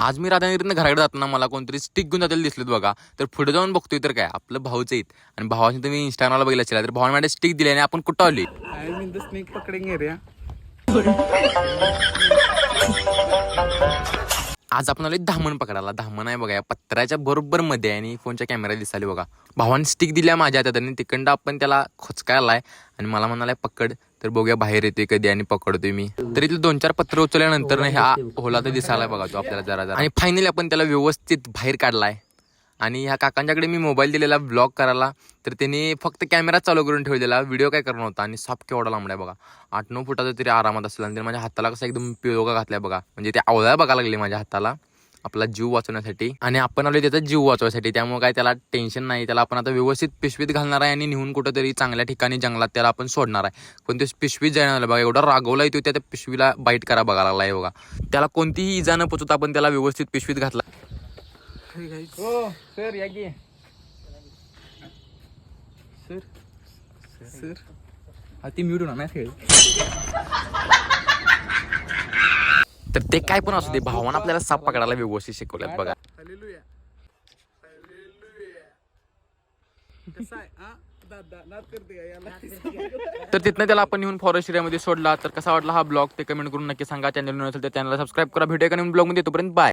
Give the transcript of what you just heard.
आज मी राधानगरीतनं घराकडे जाताना मला कोणतरी स्टिक घेऊन जाताना दिसलेत बघा. तर पुढे जाऊन बघतोय तर काय आपलं भाऊच आहेत. आणि भावाने तुम्ही इंस्टाग्रामला बघितलं असेल तर भावाने माझ्या स्टिक दिली आणि आपण कुठं आली. I mean the snake पकडेंगे रे. आज आपण आलो धामण पकडायला. धामण आहे बघा या पत्र्याच्या बरोबर मध्ये आहे आणि फोनच्या कॅमेरा दिसाली बघा. भावाने स्टिक दिल्या माझ्या हातात आणि तिकडं आपण त्याला खोचकायलाय आणि मला म्हणालाय पकड. तर बघूया बाहेर येतोय कधी आणि पकडतोय मी. तर इथले 2-4 पत्र उचलल्यानंतर ह्या होला तर दिसायला बघा तो आपल्याला जरा आणि फायनली आपण त्याला व्यवस्थित बाहेर काढलाय. आणि ह्या काकांच्याकडे मी मोबाईल दिलेला ब्लॉग करायला. तर त्यांनी फक्त कॅमेरा चालू करून ठेवलेला, व्हिडिओ काय करणार होता. आणि साप केवढा लांबडा आहे बघा, 8-9 फुटाचा तरी आरामात असेल. आणि माझ्या हाताला कसं एकदम पिळोगा घातलाय बघा, म्हणजे ते आवळ्या बघायला लागले माझ्या हाताला आपला जीव वाचवण्यासाठी. आणि आपण आलो त्याचा जीव वाचवण्यासाठी, त्यामुळे काय त्याला टेन्शन नाही. त्याला आपण आता व्यवस्थित पिशवीत घालणार आहे आणि नेहून कुठंतरी चांगल्या ठिकाणी जंगलात त्याला आपण सोडणार आहे. पण ते पिशवीत जाणार बघा, एवढा रागवला येतो त्या पिशवीला बाईट करा बघायला लागलाय बघा. त्याला कोणतीही इजा न पोचवता आपण त्याला व्यवस्थित पिशवीत घातला. हो सर या की सर सर ती म्यूट होणार नाही. तर ते काय पण असू दे, भावानं आपल्याला साप पकडायला व्यवस्थित शिकवल्यात बघा. Hallelujah hallelujah. कसं आहे हा दादा नाद करते का याला. तर तिथनं त्याला आपण येऊन फॉरेस्ट एरियामध्ये सोडला. तर कसा वाटला हा ब्लॉग ते कमेंट करून नक्की सांगा. चॅनल नसेल तर चॅनलला सबस्क्राईब करा. भेटूया का ब्लॉग मध्ये, तोपर्यंत बाय.